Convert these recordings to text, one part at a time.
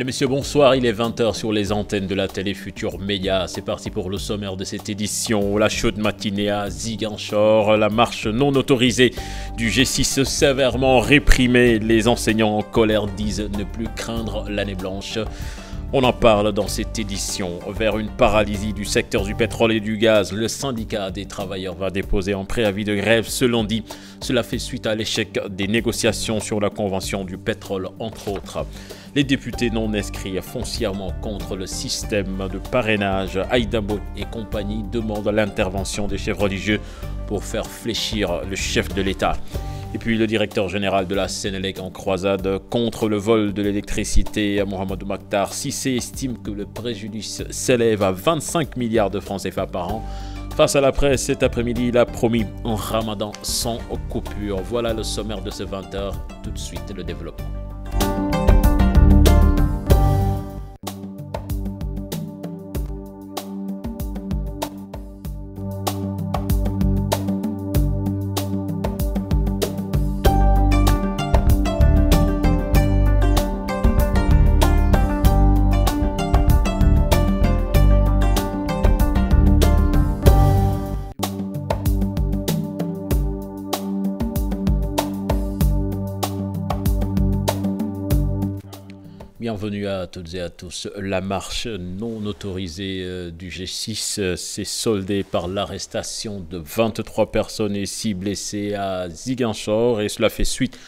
Mesdames, Messieurs, bonsoir, il est 20h sur les antennes de la télé Futur Média. C'est parti pour le sommaire de cette édition. La chaude matinée à Ziguinchor, la marche non autorisée du G6 sévèrement réprimée. Les enseignants en colère disent ne plus craindre l'année blanche. On en parle dans cette édition. Vers une paralysie du secteur du pétrole et du gaz, le syndicat des travailleurs va déposer un préavis de grève ce lundi. Cela fait suite à l'échec des négociations sur la convention du pétrole, entre autres. Les députés non inscrits foncièrement contre le système de parrainage, Aïda Mbodj et compagnie demandent l'intervention des chefs religieux pour faire fléchir le chef de l'État. Et puis le directeur général de la Sénélec en croisade contre le vol de l'électricité, Mohamedou Makhtar Cissé, estime que le préjudice s'élève à 25 milliards de francs CFA par an. Face à la presse, cet après-midi, il a promis un ramadan sans coupure. Voilà le sommaire de ce 20h. Tout de suite, le développement. Bienvenue à toutes et à tous. La marche non autorisée du G6 s'est soldée par l'arrestation de 23 personnes et 6 blessés à Ziguinchor et cela fait suite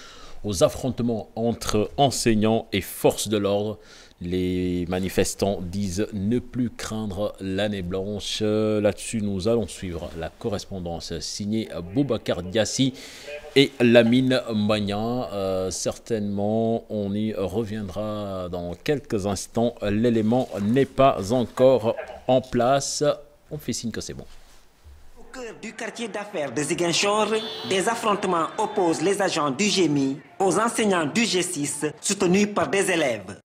aux affrontements entre enseignants et forces de l'ordre. Les manifestants disent ne plus craindre l'année blanche. Là-dessus, nous allons suivre la correspondance signée Boubacar Diassi et Lamine Magnan. Certainement, on y reviendra dans quelques instants. L'élément n'est pas encore en place. On fait signe que c'est bon. Au cœur du quartier d'affaires de Ziguinchor, des affrontements opposent les agents du GMI aux enseignants du G6 soutenus par des élèves.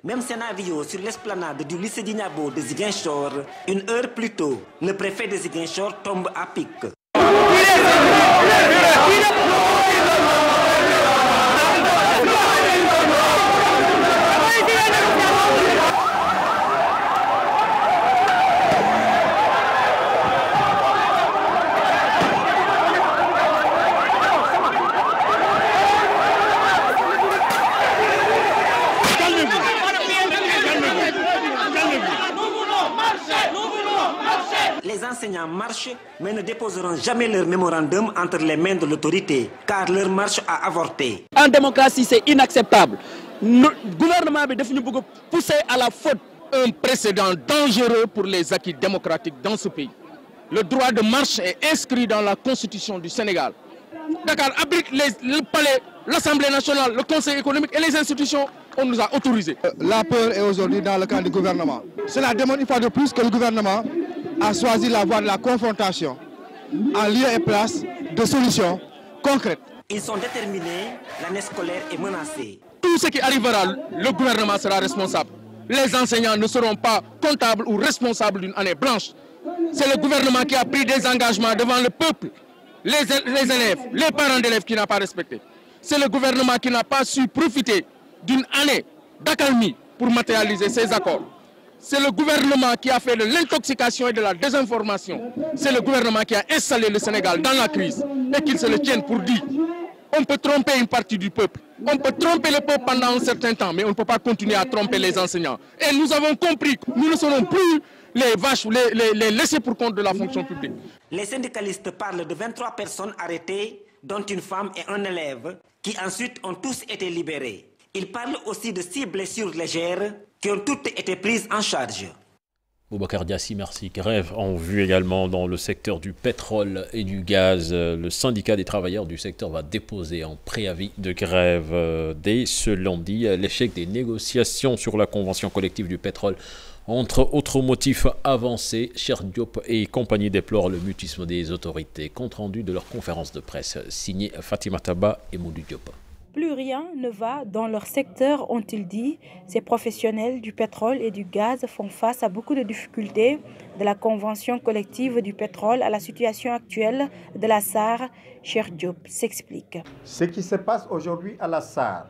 Même scénario sur l'esplanade du lycée d'Ignabo de Ziguinchor. Une heure plus tôt, le préfet de Ziguinchor tombe à pic. Les enseignants marchent, mais ne déposeront jamais leur mémorandum entre les mains de l'autorité, car leur marche a avorté. En démocratie, c'est inacceptable. Le gouvernement a poussé à la faute un précédent dangereux pour les acquis démocratiques dans ce pays. Le droit de marche est inscrit dans la Constitution du Sénégal. Dakar abrite le palais, l'Assemblée nationale, le Conseil économique et les institutions. On nous a autorisé. La peur est aujourd'hui dans le camp du gouvernement. Cela démontre une fois de plus que le gouvernement a choisi la voie de la confrontation en lieu et place de solutions concrètes. Ils sont déterminés, l'année scolaire est menacée. Tout ce qui arrivera, le gouvernement sera responsable. Les enseignants ne seront pas comptables ou responsables d'une année blanche. C'est le gouvernement qui a pris des engagements devant le peuple, les élèves, les parents d'élèves qui n'ont pas respecté. C'est le gouvernement qui n'a pas su profiter d'une année d'accalmie pour matérialiser ces accords. C'est le gouvernement qui a fait de l'intoxication et de la désinformation. C'est le gouvernement qui a installé le Sénégal dans la crise et qu'il se le tienne pour dit. On peut tromper une partie du peuple. On peut tromper le peuple pendant un certain temps, mais on ne peut pas continuer à tromper les enseignants. Et nous avons compris que nous ne serons plus les vaches, les laissés pour compte de la fonction publique. Les syndicalistes parlent de 23 personnes arrêtées, dont une femme et un élève, qui ensuite ont tous été libérés. Ils parlent aussi de 6 blessures légères qui ont toutes été prises en charge. Boubacar Diassi, merci. Grève en vue également dans le secteur du pétrole et du gaz. Le syndicat des travailleurs du secteur va déposer un préavis de grève dès ce lundi. L'échec des négociations sur la convention collective du pétrole, entre autres motifs avancés, Cheikh Diop et compagnie déplorent le mutisme des autorités. Compte rendu de leur conférence de presse, signé Fatima Taba et Moudou Diop. Plus rien ne va dans leur secteur, ont-ils dit. Ces professionnels du pétrole et du gaz font face à beaucoup de difficultés, de la convention collective du pétrole à la situation actuelle de la SAR. Cheikh Diop s'explique. Ce qui se passe aujourd'hui à la SAR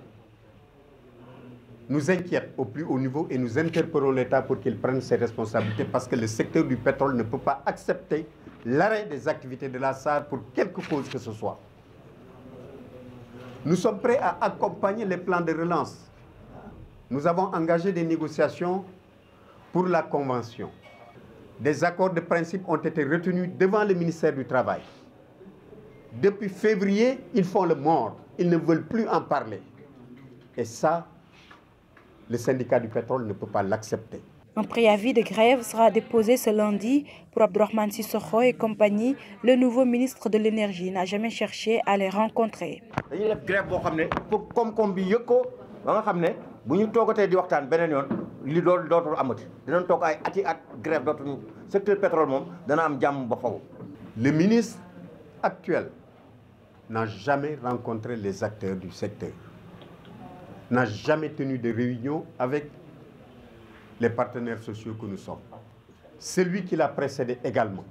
nous inquiète au plus haut niveau et nous interpellons l'État pour qu'il prenne ses responsabilités parce que le secteur du pétrole ne peut pas accepter l'arrêt des activités de la SAR pour quelque cause que ce soit. Nous sommes prêts à accompagner les plans de relance. Nous avons engagé des négociations pour la convention. Des accords de principe ont été retenus devant le ministère du Travail. Depuis février, ils font le mort. Ils ne veulent plus en parler. Et ça, le syndicat du pétrole ne peut pas l'accepter. Un préavis de grève sera déposé ce lundi pour Abdourahmane Sissoko et compagnie. Le nouveau ministre de l'Énergie n'a jamais cherché à les rencontrer. Le ministre actuel n'a jamais rencontré les acteurs du secteur, n'a jamais tenu de réunion avec les partenaires sociaux que nous sommes. Celui qui l'a précédé également.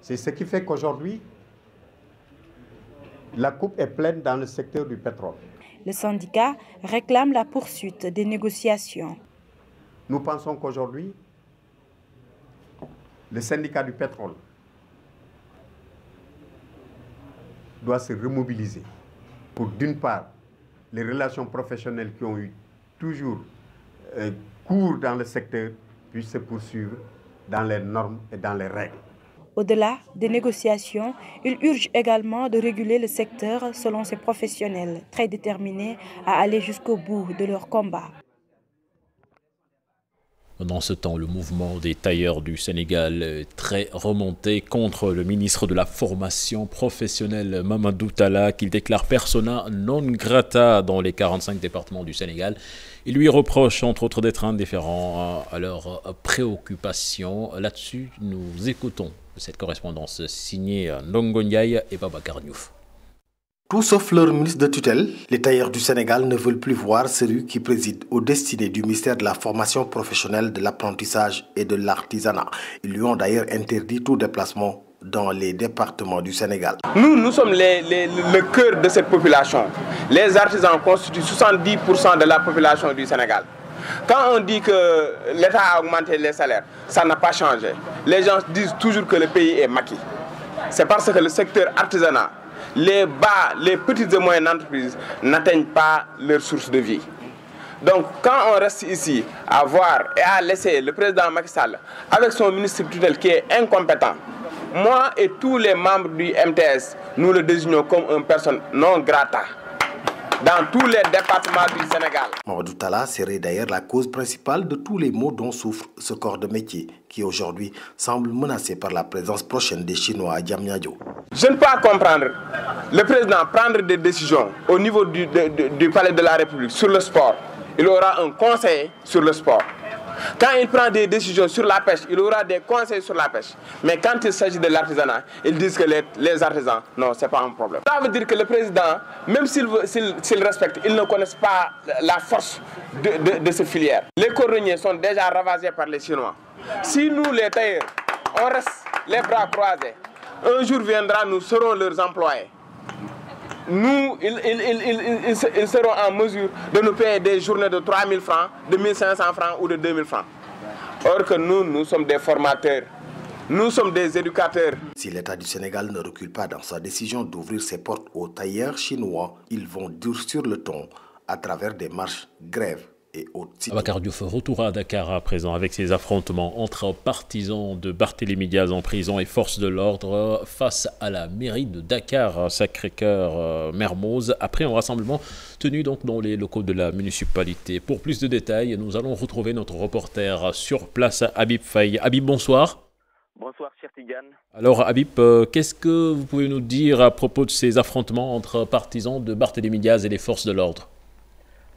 C'est ce qui fait qu'aujourd'hui, la coupe est pleine dans le secteur du pétrole. Le syndicat réclame la poursuite des négociations. Nous pensons qu'aujourd'hui, le syndicat du pétrole doit se remobiliser pour, d'une part, les relations professionnelles qui ont eu toujours cours dans le secteur puissent se poursuivre dans les normes et dans les règles. Au-delà des négociations, il urge également de réguler le secteur selon ces professionnels, très déterminés à aller jusqu'au bout de leur combat. Dans ce temps, le mouvement des tailleurs du Sénégal est très remonté contre le ministre de la formation professionnelle Mamadou Talla, qu'il déclare persona non grata dans les 45 départements du Sénégal. Il lui reproche entre autres d'être indifférent à leurs préoccupations. Là-dessus, nous écoutons cette correspondance signée Ndongo Ndiaye et Babacar Diouf. Tout sauf leur ministre de tutelle, les tailleurs du Sénégal ne veulent plus voir celui qui préside aux destinées du ministère de la formation professionnelle, de l'apprentissage et de l'artisanat. Ils lui ont d'ailleurs interdit tout déplacement dans les départements du Sénégal. Nous sommes le cœur de cette population. Les artisans constituent 70% de la population du Sénégal. Quand on dit que l'État a augmenté les salaires, ça n'a pas changé. Les gens disent toujours que le pays est maquis. C'est parce que le secteur artisanat, les petites et moyennes entreprises n'atteignent pas leur source de vie. Donc quand on reste ici à voir et à laisser le président Macky Sall avec son ministre tutelle qui est incompétent, moi et tous les membres du MTS, nous le désignons comme une personne non grata dans tous les départements du Sénégal. Mamadou Talla serait d'ailleurs la cause principale de tous les maux dont souffre ce corps de métier qui aujourd'hui semble menacé par la présence prochaine des Chinois à Diamniadio. Je ne peux pas comprendre le président prendre des décisions au niveau du palais de la République sur le sport. Il aura un conseil sur le sport. Quand il prend des décisions sur la pêche, il aura des conseils sur la pêche. Mais quand il s'agit de l'artisanat, ils disent que les artisans, non, ce n'est pas un problème. Ça veut dire que le président, même s'il respecte, ils ne connaissent pas la force de ces filières. Les cordonniers sont déjà ravagés par les Chinois. Si nous, les tailleurs, on reste les bras croisés, un jour viendra, nous serons leurs employés. Nous, ils seront en mesure de nous payer des journées de 3 000 francs, de 1 500 francs ou de 2 000 francs. Or que nous sommes des formateurs, nous sommes des éducateurs. Si l'État du Sénégal ne recule pas dans sa décision d'ouvrir ses portes aux tailleurs chinois, ils vont durcir le ton à travers des marches, grèves et autres cités. Abacar Diouf, retour à Dakar à présent avec ces affrontements entre partisans de Barthélémy Diaz en prison et forces de l'ordre face à la mairie de Dakar, Sacré-Cœur, Mermoz, après un rassemblement tenu donc dans les locaux de la municipalité. Pour plus de détails, nous allons retrouver notre reporter sur place, Habib Faye. Habib, bonsoir. Bonsoir, cher Tidiane. Alors, Habib, qu'est-ce que vous pouvez nous dire à propos de ces affrontements entre partisans de Barthélémy Diaz et les forces de l'ordre?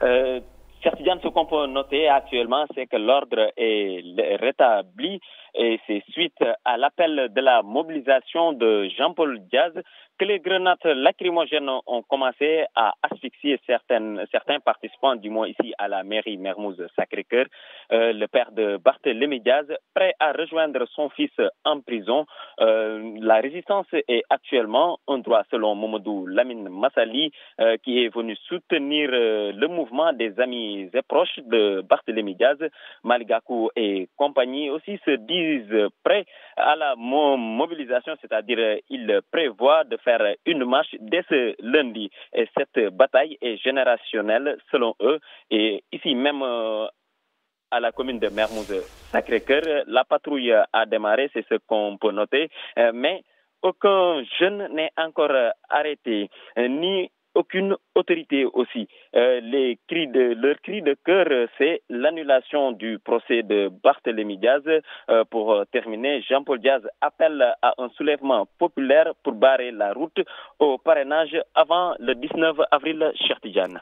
Cher Tidiane, ce qu'on peut noter actuellement, c'est que l'ordre est rétabli et c'est suite à l'appel de la mobilisation de Jean-Paul Diaz que les grenades lacrymogènes ont commencé à asphyxier certains participants, du moins ici à la mairie Mermoz-Sacré-Cœur. Le père de Barthélémy Diaz, prêt à rejoindre son fils en prison. La résistance est actuellement un droit selon Mamadou Lamine Massali, qui est venu soutenir le mouvement des amis et proches de Barthélémy Diaz. Maligakou et compagnie aussi se disent prêts à la mobilisation, c'est-à-dire ils prévoient de faire une marche dès ce lundi. Et cette bataille est générationnelle selon eux. Et ici même à la commune de Mermoz-Sacré-Cœur, la patrouille a démarré, c'est ce qu'on peut noter. Mais aucun jeune n'est encore arrêté, ni aucune autorité aussi. Leur cri de cœur, c'est l'annulation du procès de Barthélémy Diaz. Pour terminer, Jean-Paul Diaz appelle à un soulèvement populaire pour barrer la route au parrainage avant le 19 avril, cher Tidiane.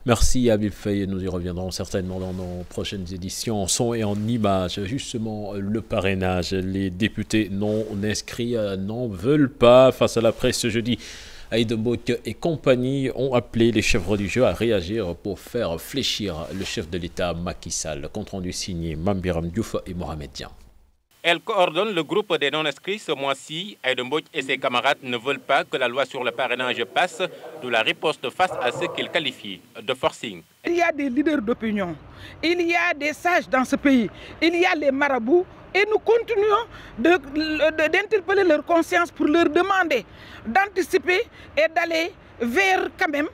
Merci Habib Faye, nous y reviendrons certainement dans nos prochaines éditions en son et en images. Justement, le parrainage, les députés non inscrits n'en veulent pas. Face à la presse ce jeudi, Aïda Mbodj et compagnie ont appelé les chefs religieux à réagir pour faire fléchir le chef de l'État Macky Sall. Compte rendu signé Mambiram Diouf et Mohamed Dian. Elle coordonne le groupe des non-inscrits ce mois-ci. Aïda Mbodj et ses camarades ne veulent pas que la loi sur le parrainage passe, de la riposte face à ce qu'ils qualifient de forcing. Il y a des leaders d'opinion, il y a des sages dans ce pays, il y a les marabouts et nous continuons d'interpeller leur conscience pour leur demander d'anticiper et d'aller vers quand même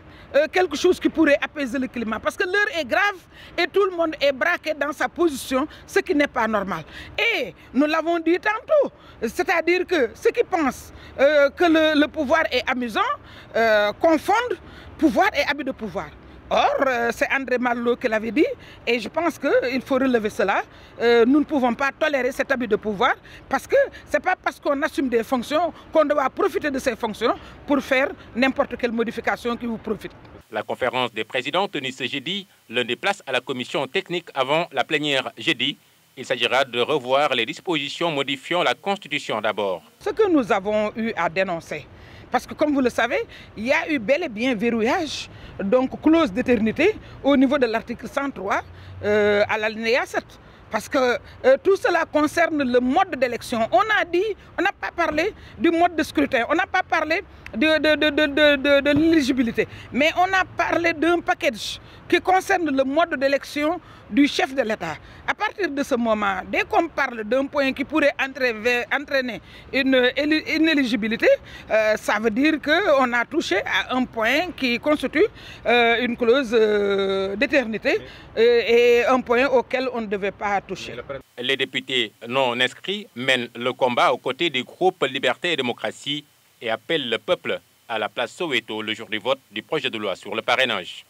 quelque chose qui pourrait apaiser le climat. Parce que l'heure est grave et tout le monde est braqué dans sa position, ce qui n'est pas normal. Et nous l'avons dit tantôt, c'est-à-dire que ceux qui pensent que le pouvoir est amusant confondent pouvoir et abus de pouvoir. Or, c'est André Malraux qui l'avait dit et je pense qu'il faut relever cela. Nous ne pouvons pas tolérer cet abus de pouvoir parce que ce n'est pas parce qu'on assume des fonctions qu'on doit profiter de ces fonctions pour faire n'importe quelle modification qui vous profite. La conférence des présidents tenue ce jeudi le déplace à la commission technique avant la plénière jeudi. Il s'agira de revoir les dispositions modifiant la Constitution d'abord. Ce que nous avons eu à dénoncer, parce que comme vous le savez, il y a eu bel et bien verrouillage, donc clause d'éternité au niveau de l'article 103 à l'alinéa 7. Parce que tout cela concerne le mode d'élection. On a dit, on n'a pas parlé du mode de scrutin, on n'a pas parlé de l'éligibilité, mais on a parlé d'un package qui concerne le mode d'élection du chef de l'État. À partir de ce moment, dès qu'on parle d'un point qui pourrait entraîner une inéligibilité, ça veut dire qu'on a touché à un point qui constitue une clause d'éternité et un point auquel on ne devait pas toucher. Les députés non inscrits mènent le combat aux côtés du groupe Liberté et Démocratie et appellent le peuple à la place Soweto le jour du vote du projet de loi sur le parrainage.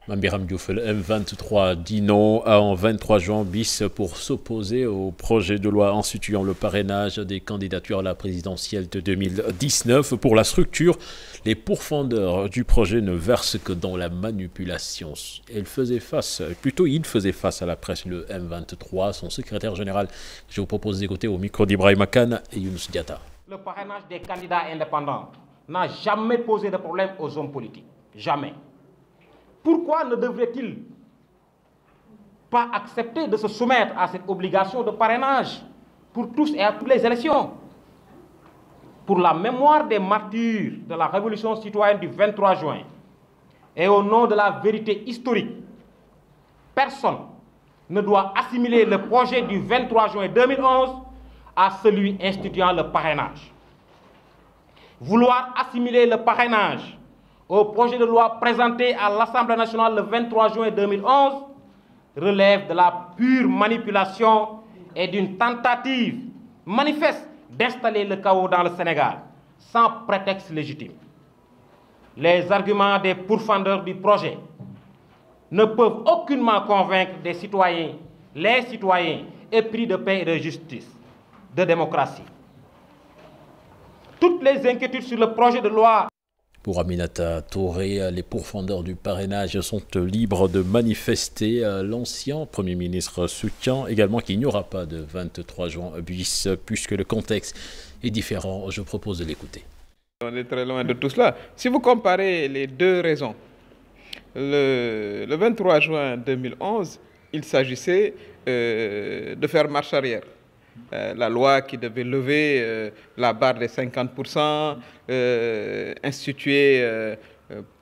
Mambiram Diouf, le M23 dit non en 23 juin bis pour s'opposer au projet de loi instituant le parrainage des candidatures à la présidentielle de 2019. Pour la structure, les pourfendeurs du projet ne versent que dans la manipulation. Il faisait face à la presse, le M23, son secrétaire général. Je vous propose d'écouter au micro d'Ibrahim Khan et Younous Diatta. Le parrainage des candidats indépendants n'a jamais posé de problème aux hommes politiques. Jamais. Pourquoi ne devrait-il pas accepter de se soumettre à cette obligation de parrainage pour tous et à toutes les élections? Pour la mémoire des martyrs de la révolution citoyenne du 23 juin et au nom de la vérité historique, personne ne doit assimiler le projet du 23 juin 2011 à celui instituant le parrainage. Vouloir assimiler le parrainage au projet de loi présenté à l'Assemblée nationale le 23 juin 2011 relève de la pure manipulation et d'une tentative manifeste d'installer le chaos dans le Sénégal sans prétexte légitime. Les arguments des pourfendeurs du projet ne peuvent aucunement convaincre des citoyens, les citoyens épris de paix et de justice, de démocratie. Toutes les inquiétudes sur le projet de loi. Pour Aminata Touré, les pourfendeurs du parrainage sont libres de manifester. L'ancien Premier ministre soutient également qu'il n'y aura pas de 23 juin bis, puisque le contexte est différent. Je propose de l'écouter. On est très loin de tout cela. Si vous comparez les deux raisons, le 23 juin 2011, il s'agissait de faire marche arrière. La loi qui devait lever la barre des 50%, instituer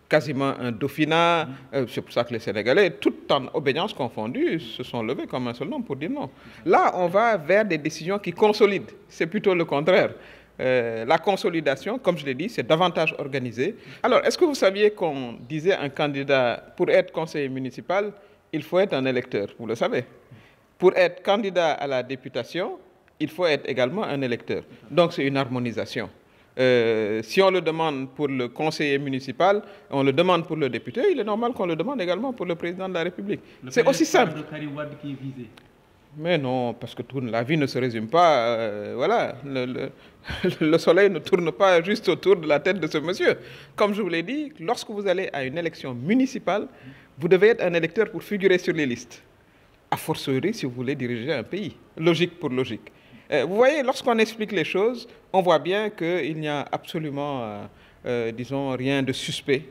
quasiment un dauphinat. C'est pour ça que les Sénégalais, toutes en obédience confondue, se sont levés comme un seul nom pour dire non. Là, on va vers des décisions qui consolident. C'est plutôt le contraire. La consolidation, comme je l'ai dit, c'est davantage organisé. Alors, est-ce que vous saviez qu'on disait un candidat, pour être conseiller municipal, il faut être un électeur? Vous le savez. Pour être candidat à la députation, il faut être également un électeur. Donc, c'est une harmonisation. Si on le demande pour le conseiller municipal, on le demande pour le député, il est normal qu'on le demande également pour le président de la République. C'est aussi simple. Mais non, parce que la vie ne se résume pas. Voilà, le soleil ne tourne pas juste autour de la tête de ce monsieur. Comme je vous l'ai dit, lorsque vous allez à une élection municipale, vous devez être un électeur pour figurer sur les listes. A fortiori, si vous voulez diriger un pays. Logique pour logique. Vous voyez, lorsqu'on explique les choses, on voit bien qu'il n'y a absolument, disons, rien de suspect.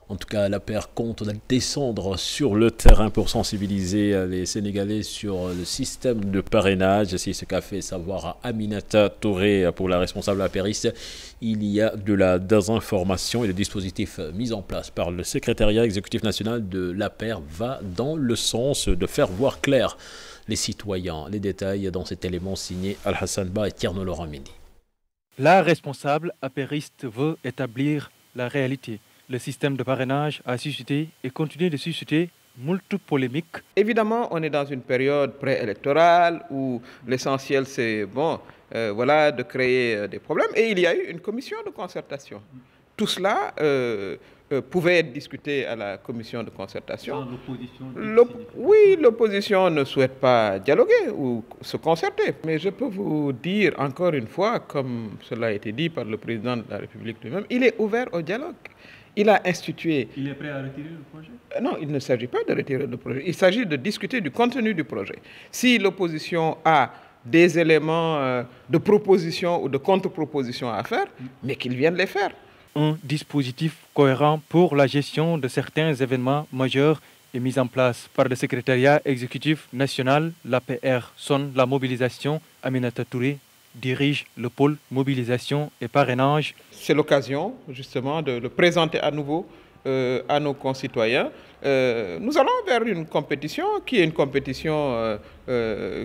En tout cas, l'APR compte descendre sur le terrain pour sensibiliser les Sénégalais sur le système de parrainage. C'est ce qu'a fait savoir à Aminata Touré pour la responsable apériste. Il y a de la désinformation et le dispositif mis en place par le secrétariat exécutif national de l'APR va dans le sens de faire voir clair les citoyens. Les détails dans cet élément signé Al-Hassan Ba et Tierno Laurent Mendy. La responsable apériste veut établir la réalité. Le système de parrainage a suscité et continue de susciter moult polémiques. Évidemment, on est dans une période préélectorale où l'essentiel c'est voilà, de créer des problèmes. Et il y a eu une commission de concertation. Tout cela pouvait être discuté à la commission de concertation. Oui, l'opposition ne souhaite pas dialoguer ou se concerter. Mais je peux vous dire encore une fois, comme cela a été dit par le président de la République lui-même, il est ouvert au dialogue. Il a institué... Il est prêt à retirer le projet? Non, il ne s'agit pas de retirer le projet. Il s'agit de discuter du contenu du projet. Si l'opposition a des éléments de proposition ou de contre-proposition à faire, mais qu'ils viennent les faire. Un dispositif cohérent pour la gestion de certains événements majeurs est mis en place par le secrétariat exécutif national. L'APR sonne la mobilisation. Aminata Touré dirige le pôle mobilisation et parrainage. C'est l'occasion justement de le présenter à nouveau à nos concitoyens. Nous allons vers une compétition qui est une compétition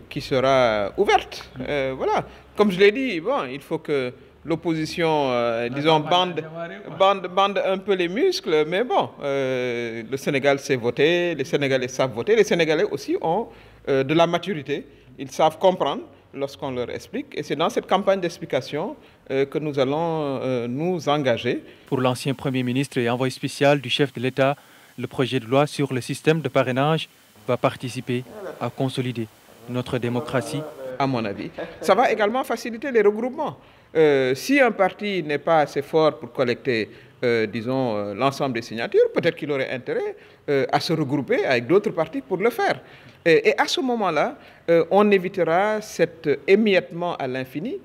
qui sera ouverte. Voilà. Comme je l'ai dit, il faut que l'opposition, disons, bande un peu les muscles, mais le Sénégal sait voter, les Sénégalais savent voter, les Sénégalais aussi ont de la maturité, ils savent comprendre lorsqu'on leur explique. Et c'est dans cette campagne d'explication que nous allons nous engager. Pour l'ancien Premier ministre et envoyé spécial du chef de l'État, le projet de loi sur le système de parrainage va participer à consolider notre démocratie. À mon avis, ça va également faciliter les regroupements. Si un parti n'est pas assez fort pour collecter, disons, l'ensemble des signatures, peut-être qu'il aurait intérêt à se regrouper avec d'autres partis pour le faire. Et à ce moment-là, on évitera cet émiettement à l'infini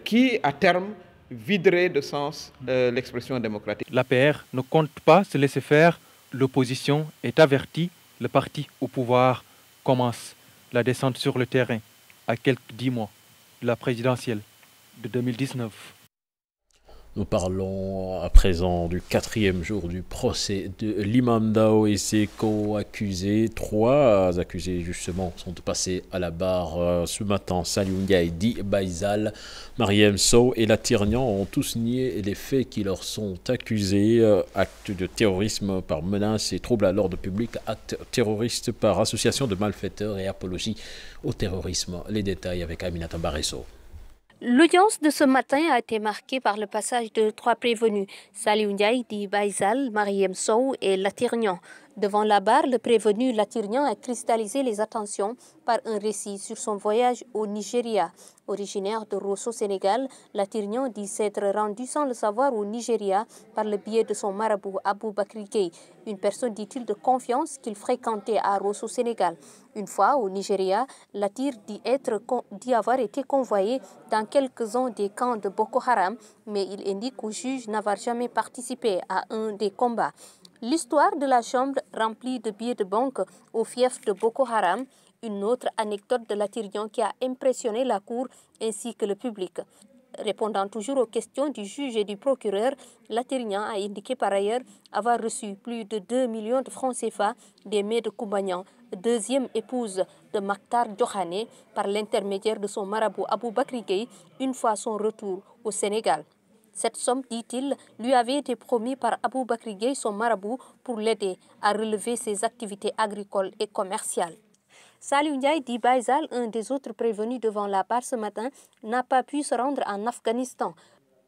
qui, à terme, viderait de sens l'expression démocratique. L'APR ne compte pas se laisser faire. L'opposition est avertie. Le parti au pouvoir commence la descente sur le terrain à quelques 10 mois de la présidentielle de 2019. Nous parlons à présent du 4e jour du procès de l'imam Dao et ses co-accusés. 3 accusés justement sont passés à la barre ce matin. Saliou Ndiaye, Di Baïsal, Mariem Sow et Latirnian ont tous nié les faits qui leur sont accusés. Actes de terrorisme par menace et trouble à l'ordre public, actes terroristes par association de malfaiteurs et apologie au terrorisme. Les détails avec Aminata Baresso. L'audience de ce matin a été marquée par le passage de 3 prévenus, Saliou Ndiaye, Di Baïsal, Mariem Sow et Latirnian. Devant la barre, le prévenu Latirnian a cristallisé les attentions par un récit sur son voyage au Nigeria. Originaire de Rosso, Sénégal, Latirnian dit s'être rendu sans le savoir au Nigeria par le biais de son marabout Abou Bakri Gueye, une personne, dit-il, de confiance qu'il fréquentait à Rosso, Sénégal. Une fois au Nigeria, Latir dit avoir été convoyé dans quelques-uns des camps de Boko Haram, mais il indique au juge n'avoir jamais participé à un des combats. L'histoire de la chambre remplie de billets de banque au fief de Boko Haram, une autre anecdote de Latirnian qui a impressionné la cour ainsi que le public. Répondant toujours aux questions du juge et du procureur, Latirnian a indiqué par ailleurs avoir reçu plus de 2 millions de francs CFA des mains de Koumbanyan, deuxième épouse de Maktar Diokhane, par l'intermédiaire de son marabout Abou Bakri Gueye, une fois son retour au Sénégal. Cette somme, dit-il, lui avait été promise par Abou Bakri Gueye, son marabout, pour l'aider à relever ses activités agricoles et commerciales. Saliou Ndiaye, Di Baïsal, un des autres prévenus devant la barre ce matin, n'a pas pu se rendre en Afghanistan.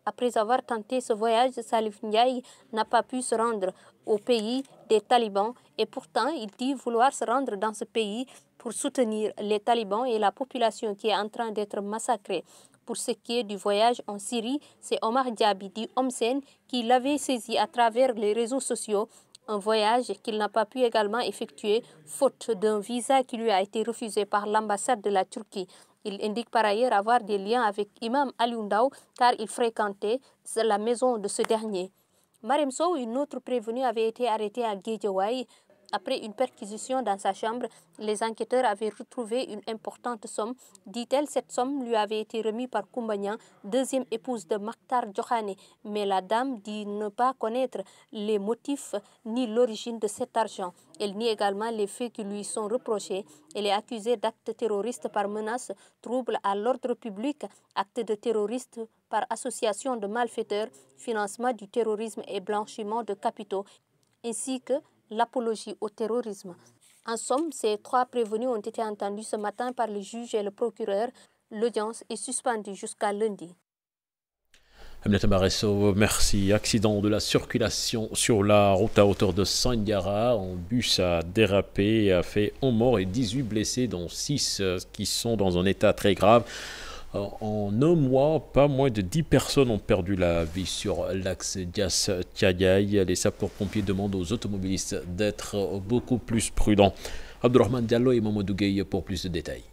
Après avoir tenté ce voyage, Saliou Ndiaye n'a pas pu se rendre au pays des talibans et pourtant il dit vouloir se rendre dans ce pays pour soutenir les talibans et la population qui est en train d'être massacrée. Pour ce qui est du voyage en Syrie, c'est Omar Diaby, dit Homsen, qui l'avait saisi à travers les réseaux sociaux. Un voyage qu'il n'a pas pu également effectuer, faute d'un visa qui lui a été refusé par l'ambassade de la Turquie. Il indique par ailleurs avoir des liens avec Imam Aliou Ndao car il fréquentait la maison de ce dernier. Mariem Sow, une autre prévenue, avait été arrêtée à Guédiawaye. Après une perquisition dans sa chambre, les enquêteurs avaient retrouvé une importante somme. Dit-elle, cette somme lui avait été remise par Koumbanyan, deuxième épouse de Maktar Diokhane. Mais la dame dit ne pas connaître les motifs ni l'origine de cet argent. Elle nie également les faits qui lui sont reprochés. Elle est accusée d'actes terroristes par menace, trouble à l'ordre public, actes de terroristes par association de malfaiteurs, financement du terrorisme et blanchiment de capitaux, ainsi que l'apologie au terrorisme. En somme, ces 3 prévenus ont été entendus ce matin par le juge et le procureur. L'audience est suspendue jusqu'à lundi. Aminata Baresso, merci. Accident de la circulation sur la route à hauteur de Sandiara. Un bus a dérapé et a fait 1 mort et 18 blessés, dont 6 qui sont dans un état très grave. En un mois, pas moins de 10 personnes ont perdu la vie sur l'axe Dias-Thiadiaye. Les sapeurs-pompiers demandent aux automobilistes d'être beaucoup plus prudents. Abdourahmane Diallo et Mamadou Gueye pour plus de détails.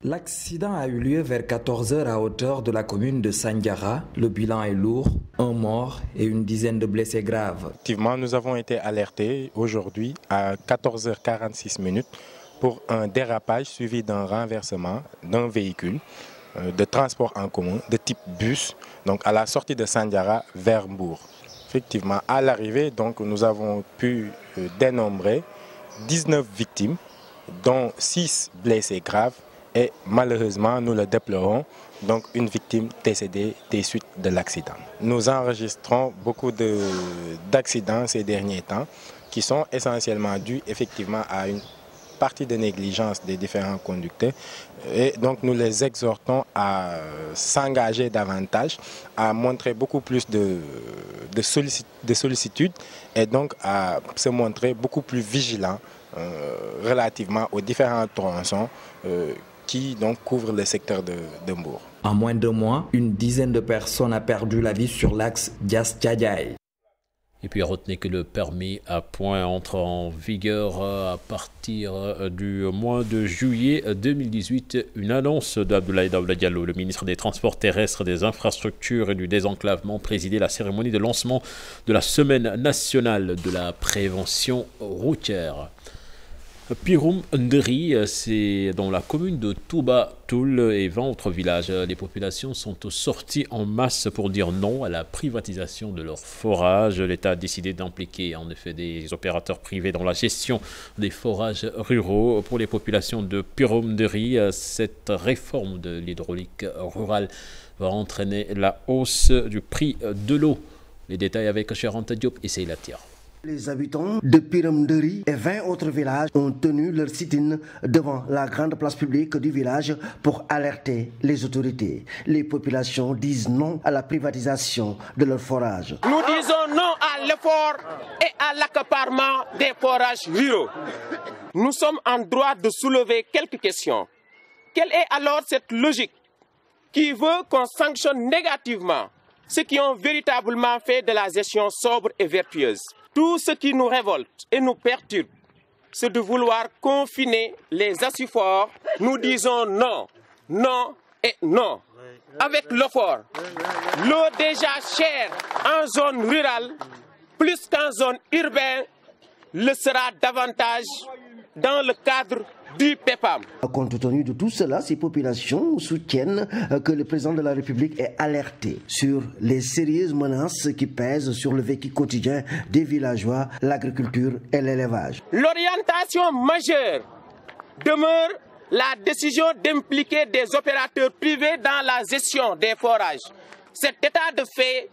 L'accident a eu lieu vers 14h à hauteur de la commune de Sandiara. Le bilan est lourd, 1 mort et une dizaine de blessés graves. Effectivement, nous avons été alertés aujourd'hui à 14h46 pour un dérapage suivi d'un renversement d'un véhicule de transport en commun de type bus, donc à la sortie de Sandiara vers Mbour. Effectivement, à l'arrivée, donc nous avons pu dénombrer 19 victimes, dont 6 blessés graves et malheureusement, nous le déplorons, donc une victime décédée des suites de l'accident. Nous enregistrons beaucoup d'accidents ces derniers temps qui sont essentiellement dus effectivement à une partie de négligence des différents conducteurs et donc nous les exhortons à s'engager davantage, à montrer beaucoup plus de sollicitude et donc à se montrer beaucoup plus vigilants relativement aux différents tronçons qui donc couvrent le secteur de Mbour. En moins de mois, une dizaine de personnes a perdu la vie sur l'axe Dias-Thiadiaye. Et puis retenez que le permis à points entre en vigueur à partir du mois de juillet 2018. Une annonce d'Abdoulaye Daouda Diallo, le ministre des Transports terrestres, des Infrastructures et du Désenclavement, présidait la cérémonie de lancement de la Semaine nationale de la prévention routière. Piroum Nderi, c'est dans la commune de Touba Toul et 20 autres villages. Les populations sont sorties en masse pour dire non à la privatisation de leurs forages. L'État a décidé d'impliquer en effet des opérateurs privés dans la gestion des forages ruraux. Pour les populations de Piroum Nderi, cette réforme de l'hydraulique rurale va entraîner la hausse du prix de l'eau. Les détails avec Charente Diop et Seyla Tia. Les habitants de Piroum Nderi et 20 autres villages ont tenu leur sit-in devant la grande place publique du village pour alerter les autorités. Les populations disent non à la privatisation de leurs forages. Nous disons non à l'effort et à l'accaparement des forages ruraux. Nous sommes en droit de soulever quelques questions. Quelle est alors cette logique qui veut qu'on sanctionne négativement ceux qui ont véritablement fait de la gestion sobre et vertueuse? Tout ce qui nous révolte et nous perturbe, c'est de vouloir confiner les assuforts. Nous disons non, non et non. Avec l'effort, l'eau déjà chère en zone rurale, plus qu'en zone urbaine, le sera davantage dans le cadre du PEPAM. Compte tenu de tout cela, ces populations soutiennent que le président de la République est alerté sur les sérieuses menaces qui pèsent sur le vécu quotidien des villageois, l'agriculture et l'élevage. L'orientation majeure demeure la décision d'impliquer des opérateurs privés dans la gestion des forages. Cet état de fait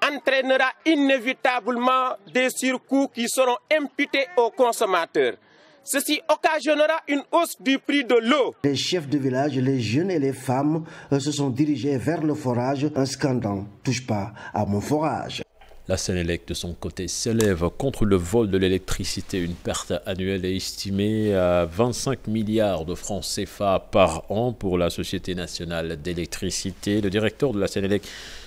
entraînera inévitablement des surcoûts qui seront imputés aux consommateurs. Ceci occasionnera une hausse du prix de l'eau. Les chefs de village, les jeunes et les femmes se sont dirigés vers le forage, un scandant « Touche pas à mon forage ». La Sénélec, de son côté, s'élève contre le vol de l'électricité. Une perte annuelle est estimée à 25 milliards de francs CFA par an pour la Société nationale d'électricité. Le directeur de la Sénélec,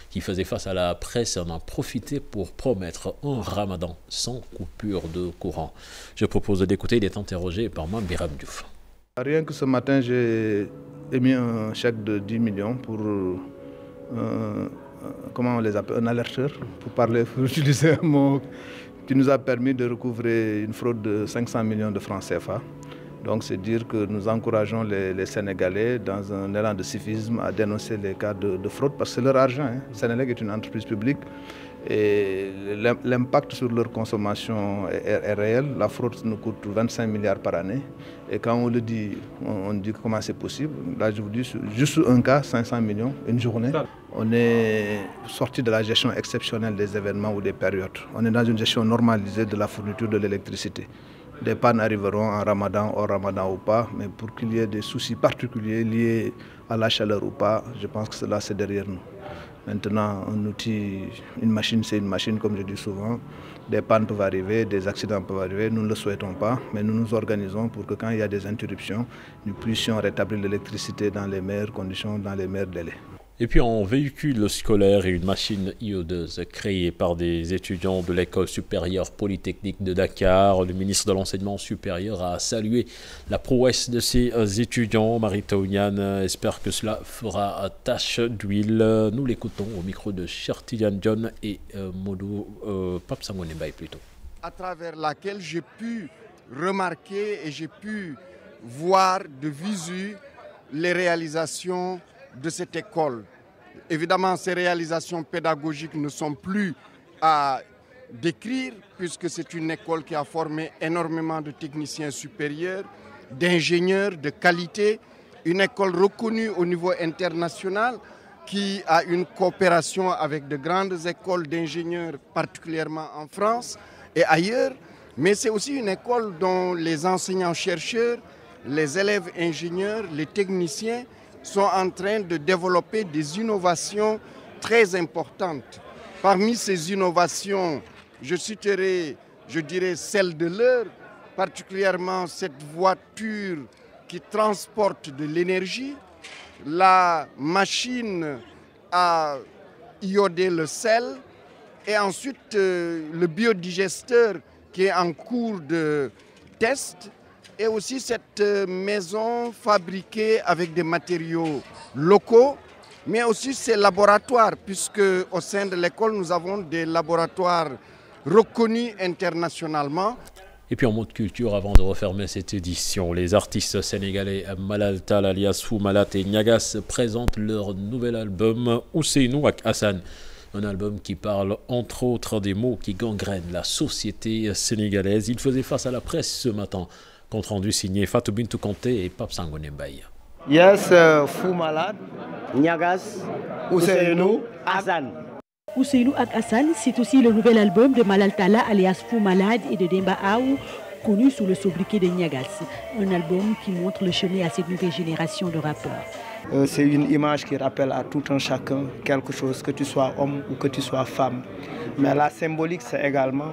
qui faisait face à la presse, en a profité pour promettre un ramadan sans coupure de courant. Je propose d'écouter, il est interrogé par Mambiram Diouf. Rien que ce matin, j'ai émis un chèque de 10 millions pour, comment on les appelle, un alerteur, pour utiliser un mot qui nous a permis de recouvrer une fraude de 500 millions de francs CFA. Donc c'est dire que nous encourageons les Sénégalais dans un élan de civisme à dénoncer les cas de fraude parce que c'est leur argent. Sénélec est une entreprise publique et l'impact sur leur consommation est réel. La fraude nous coûte 25 milliards par année. Et quand on le dit, on dit comment c'est possible. Là, je vous dis, juste un cas, 500 millions, une journée. On est sorti de la gestion exceptionnelle des événements ou des périodes. On est dans une gestion normalisée de la fourniture de l'électricité. Des pannes arriveront en Ramadan, hors Ramadan ou pas, mais pour qu'il y ait des soucis particuliers liés à la chaleur ou pas, je pense que cela c'est derrière nous. Maintenant, un outil, une machine c'est une machine, comme je dis souvent. Des pannes peuvent arriver, des accidents peuvent arriver, nous ne le souhaitons pas, mais nous nous organisons pour que quand il y a des interruptions, nous puissions rétablir l'électricité dans les meilleures conditions, dans les meilleurs délais. Et puis un véhicule scolaire et une machine iodeuse créée par des étudiants de l'école supérieure polytechnique de Dakar. Le ministre de l'enseignement supérieur a salué la prouesse de ces étudiants. Marie Taounian espère que cela fera tache d'huile. Nous l'écoutons au micro de Chertidiane John et Modou Pape Sangonebay plutôt. À travers laquelle j'ai pu remarquer et j'ai pu voir de visu les réalisations de cette école. Évidemment, ces réalisations pédagogiques ne sont plus à décrire puisque c'est une école qui a formé énormément de techniciens supérieurs, d'ingénieurs de qualité, une école reconnue au niveau international qui a une coopération avec de grandes écoles d'ingénieurs, particulièrement en France et ailleurs, mais c'est aussi une école dont les enseignants-chercheurs, les élèves ingénieurs, les techniciens sont en train de développer des innovations très importantes. Parmi ces innovations, je citerai, je dirais, celle de l'heure, particulièrement cette voiture qui transporte de l'énergie, la machine à ioder le sel et ensuite le biodigesteur qui est en cours de test. Et aussi cette maison fabriquée avec des matériaux locaux, mais aussi ces laboratoires, puisque au sein de l'école, nous avons des laboratoires reconnus internationalement. Et puis en mode culture, avant de refermer cette édition, les artistes sénégalais Malal Tall alias Fou Malade et Niagas présentent leur nouvel album Ousseynou ak Hassan. Un album qui parle entre autres des maux qui gangrènent la société sénégalaise. Il faisait face à la presse ce matin. Compte rendu signé Fatou Bintou Kanté et Pape Sangoné Mbaye. Yes, Fou Malade, Niagas, Ousseynou, Hassan. Ousseynou ak Hassan, c'est aussi le nouvel album de Malal Tall alias Fou Malade et de Demba Aou, connu sous le sobriquet de Niagas. Un album qui montre le chemin à cette nouvelle génération de rappeurs. C'est une image qui rappelle à tout un chacun quelque chose, que tu sois homme ou que tu sois femme. Mais la symbolique, c'est également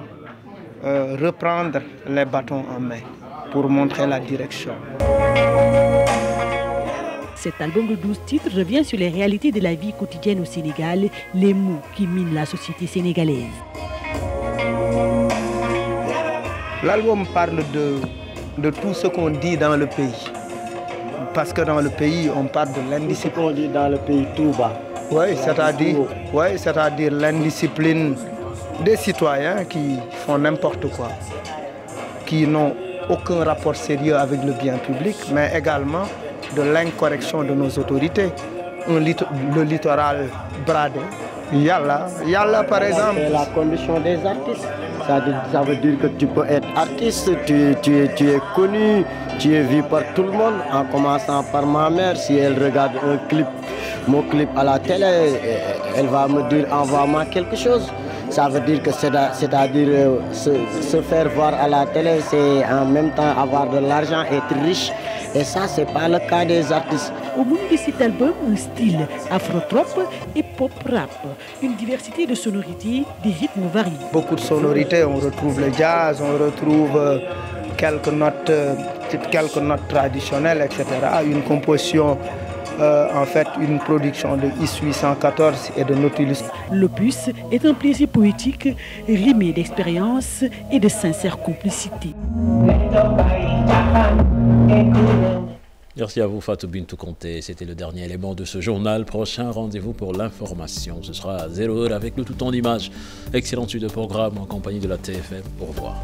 reprendre les bâtons en main pour montrer la direction. Cet album de 12 titres revient sur les réalités de la vie quotidienne au Sénégal, les maux qui minent la société sénégalaise. L'album parle de tout ce qu'on dit dans le pays. Parce que dans le pays, on parle de l'indiscipline. Tout ce qu'on dit dans le pays, tout bas. Oui, c'est-à-dire l'indiscipline des citoyens qui font n'importe quoi, qui n'ont aucun rapport sérieux avec le bien public, mais également de l'incorrection de nos autorités. Le littoral bradé. Yalla par exemple. C'est la condition des artistes. Ça veut dire que tu peux être artiste, tu es connu, tu es vu par tout le monde, en commençant par ma mère. Si elle regarde mon clip à la télé, elle va me dire envoie-moi quelque chose. Ça veut dire que c'est-à-dire se faire voir à la télé, c'est en même temps avoir de l'argent, être riche. Et ça, c'est pas le cas des artistes. Au bout de cet album, un style afro-trop et pop-rap. Une diversité de sonorités, des rythmes variés. Beaucoup de sonorités, on retrouve le jazz, on retrouve quelques notes traditionnelles, etc. Une composition, en fait, une production de IS 814 et de Nautilus. L'opus est un plaisir poétique, rimé d'expérience et de sincère complicité. Merci à vous Fatou Bintou Kanté. C'était le dernier élément de ce journal. Prochain rendez-vous pour l'information. Ce sera à 0h avec le tout en images. Excellente suite de programme en compagnie de la TFM. Au revoir.